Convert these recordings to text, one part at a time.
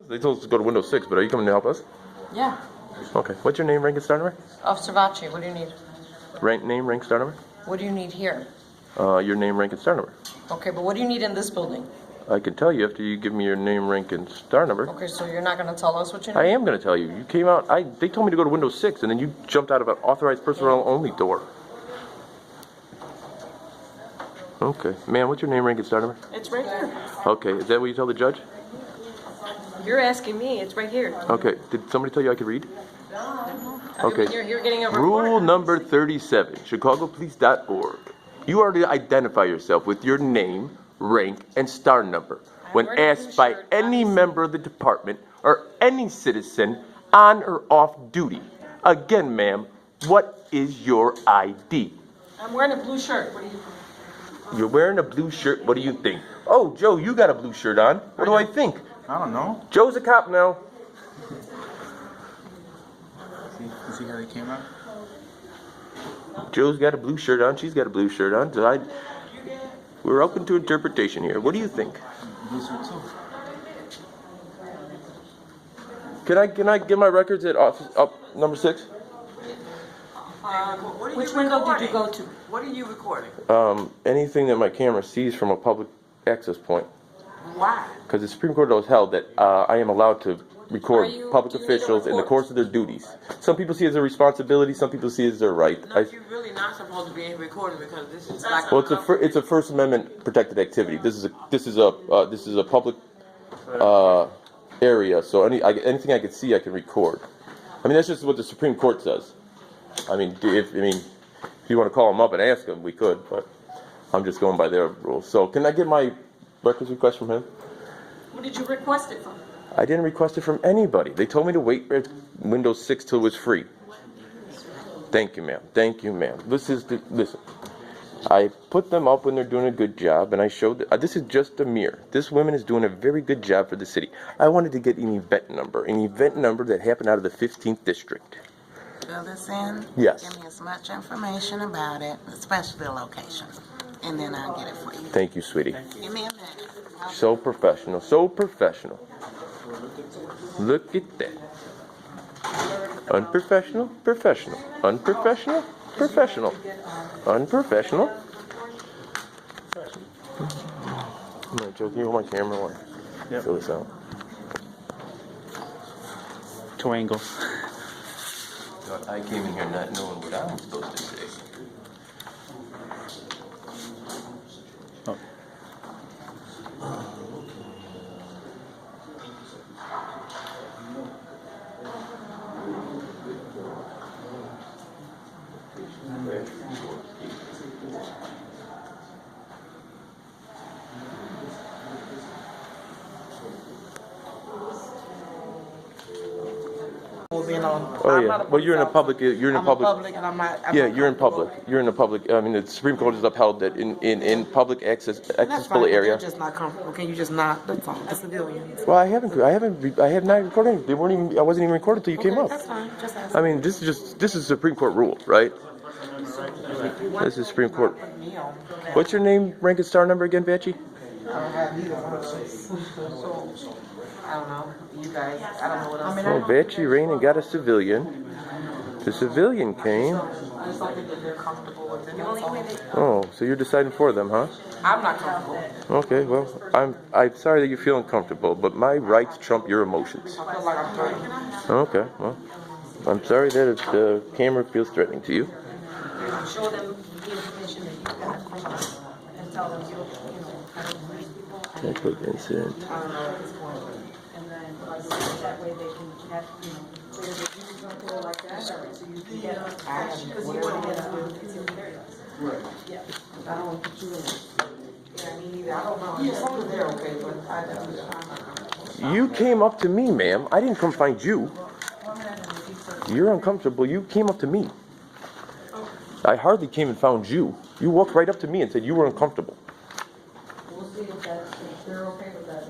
They told us to go to window 6, but are you coming to help us? Yeah. Okay. What's your name, rank, and star number? Officer Vachi, what do you need? Name, rank, star number? What do you need here? Your name, rank, and star number. Okay, but what do you need in this building? I can tell you after you give me your name, rank, and star number. Okay, so you're not going to tell us what you need? I am going to tell you. You came out, they told me to go to window 6, and then you jumped out of an authorized personnel only door. Okay. Ma'am, what's your name, rank, and star number? It's right here. Okay. Is that what you tell the judge? You're asking me. It's right here. Okay. Did somebody tell you I could read? Okay. You're getting a Rule number 37, chicagopolice.org. You are to identify yourself with your name, rank, and star number when asked by any member of the department or any citizen on or off duty. Again, ma'am, what is your ID? I'm wearing a blue shirt. What do you think? You're wearing a blue shirt. What do you think? Oh, Joe, you got a blue shirt on. What do I think? I don't know. Joe's a cop now. See how they came out? Joe's got a blue shirt on. She's got a blue shirt on. So we're open to interpretation here. What do you think? Blue shirt too. Can I get my records at office number 6? Which window did you go to? What are you recording? Anything that my camera sees from a public access point. Why? Because the Supreme Court has held that I am allowed to record public do you need a officials in the report? course of their duties. Some people see it as a responsibility. Some people see it as their right. No, you're really not supposed to be recording because this is like. Well, it's a First Amendment protected activity. This is a public area. So anything I can see, I can record. I mean, that's just what the Supreme Court says. I mean, if you want to call them up and ask them, we could, but I'm just going by their rules. So can I get my records request from him? What did you request it from? I didn't request it from anybody. They told me to wait at window 6 till it was free. Thank you, ma'am. Thank you, ma'am. Listen. I put them up when they're doing a good job, and I showed that this is just a mirror. This woman is doing a very good job for the city. I wanted to get an event number that happened out of the 15th district. Fill this in. Yes. Give me as much information about it, especially the location, and then I'll get it for you. Thank you, sweetie. Give me a minute. So professional. So professional. Look at that. Unprofessional, professional. Unprofessional, professional. Unprofessional. Come on, Joe, can you hold my camera while I fill this out? Twangle. I came in here not knowing what I'm supposed to say. Oh yeah. Well, you're in a public. You're in a public. And I'm not. Yeah, you're in public. You're in a public. I mean, the Supreme Court has upheld that in public accessible area. You're just not comfortable. Can you just not? That's all. The civilians. Well, I have not recorded. They weren't even. I wasn't even recorded until you came up. That's fine. Just ask. I mean, this is Supreme Court rule, right? This is Supreme Court. What's your name, rank, and star number again, Vachi? I don't have either one. So I don't know. You guys. I don't know what else. Oh, Vachi ran and got a civilian. The civilian came. I just don't think that they're comfortable with it. That's all. Oh, so you're deciding for them, huh? I'm not comfortable. Okay, well, I'm sorry that you feel uncomfortable, but my rights trump your emotions. I feel like I'm threatened. Okay, well, I'm sorry that the camera feels threatening to you. Show them the information that you got from us and tell them, I don't believe people. Technical incident. I don't know at this point. And then, like, so that way they can have, so if you don't go like that, so you can get cash, because you want to get Right. Yeah. I don't want to put you in it. Yeah, me neither. I don't know. Yeah, some of them are okay, but I definitely. You came up to me, ma'am. I didn't come find you. You're uncomfortable. You came up to me. I hardly came and found you. You walked right up to me and said you were uncomfortable. We'll see if they're okay with that.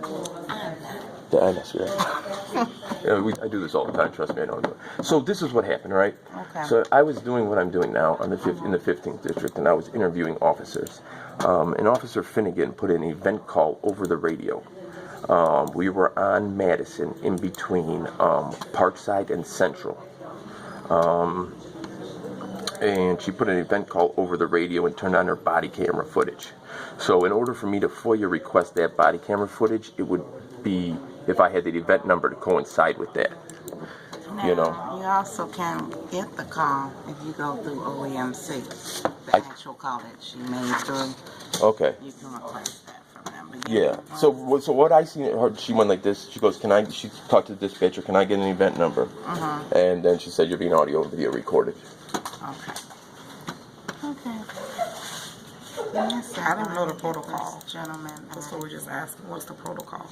Yeah, I mess with that. I do this all the time. Trust me, I know. So this is what happened, right? Okay. So I was doing what I'm doing now in the 15th district, and I was interviewing officers. And Officer Finnegan put an event call over the radio. We were on Madison in between Parkside and Central. And she put an event call over the radio and turned on her body camera footage. So in order for me to FOIA request that body camera footage, it would be if I had the event number to coincide with that. You know. You also can get the call if you go through OEMC. The actual call that she made through. Okay. You can request that from them. But Yeah. So what I seen her, she went like this. She goes, she talked to the dispatcher, can I get an event number? And then she said, you're being audio and video recorded. Okay. Okay. I don't know the protocol. Gentlemen, That's what we're just asking. What's the protocol?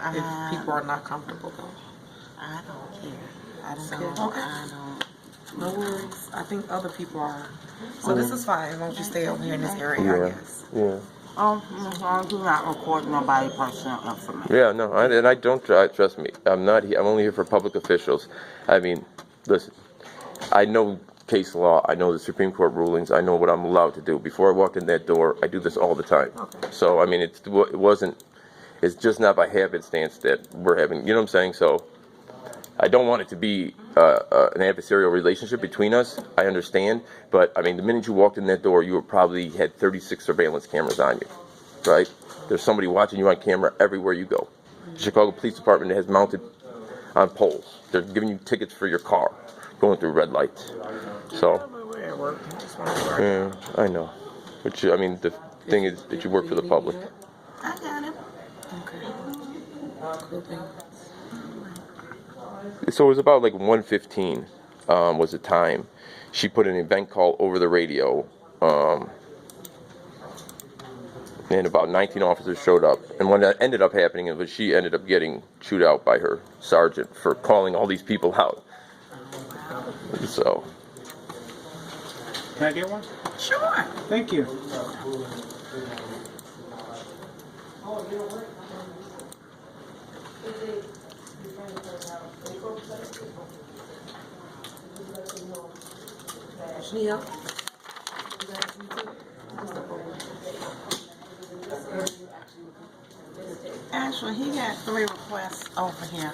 If Uh, people are not comfortable though. I don't care. I don't So, care. okay. I don't. No worries. I think other people are. So this is fine. As long as you stay over here in this area, I Yeah. guess. Yeah. As long as you're not recording nobody personal information. Yeah, no, and I don't trust me. I'm not here. I'm only here for public officials. I mean, listen, I know case law. I know the Supreme Court rulings. I know what I'm allowed to do. Before I walked in that door, I do this all the time. Okay. So, I mean, it's just not by happenstance that we're having, you know what I'm saying? So, I don't want it to be an adversarial relationship between us. I understand. But, I mean, the minute you walked in that door, you probably had 36 surveillance cameras on you, right? There's somebody watching you on camera everywhere you go. The Chicago Police Department has mounted on poles. They're giving you tickets for your car, going through red lights. So, We're at work. I just want to yeah, I know. But, I mean, the thing is that you work for the public. I got it. Okay. Cool thing. So it was about like 1:15 was the time. She put an event call over the radio, and about 19 officers showed up. And what ended up happening was she ended up getting chewed out by her sergeant for calling all these people out. So, Can I get one? Sure. Thank you. Neil. Actually, he got 3 requests over here.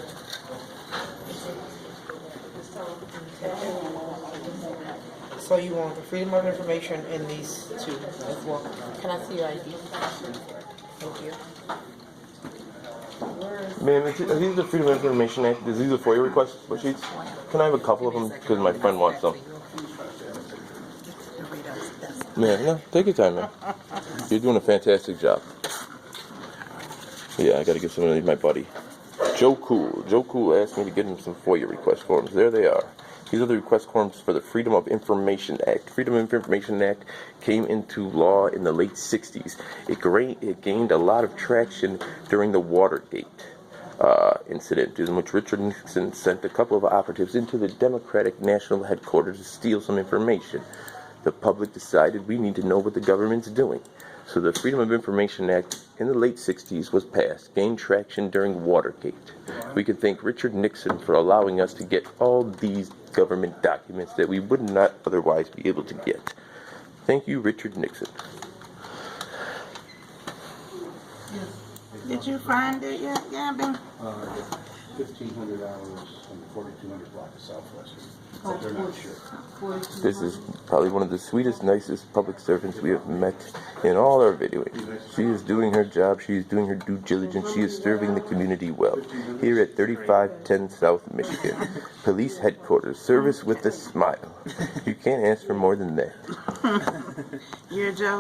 So you want the freedom of information in these two as well? Can I see your ID? Thank you. ma'am, are these the Freedom of Information Act? Is these the FOIA request sheets? Can I have a couple of them because my friend wants them? Man, no, take your time, man. You're doing a fantastic job. Yeah, I gotta give some of these to my buddy. Joe Cool. Joe Cool asked me to get him some FOIA request forms. There they are. These are the request forms for the Freedom of Information Act. Freedom of Information Act came into law in the late 60s. It gained a lot of traction during the Watergate incident, in which Richard Nixon sent a couple of operatives into the Democratic National Headquarters to steal some information. The public decided we need to know what the government's doing. So the Freedom of Information Act in the late 60s was passed, gained traction during Watergate. We can thank Richard Nixon for allowing us to get all these government documents that we would not otherwise be able to get. Thank you, Richard Nixon. Did you find it yet, Gabby? $1,500 on the 4200 block of Southwestern. But they're not sure. This is probably one of the sweetest, nicest public servants we have met in all our videos. She is doing her job. She is doing her due diligence. She is serving the community well. Here at 3510 South Michigan, Police Headquarters, service with a smile. You can't ask for more than that. You're Joe.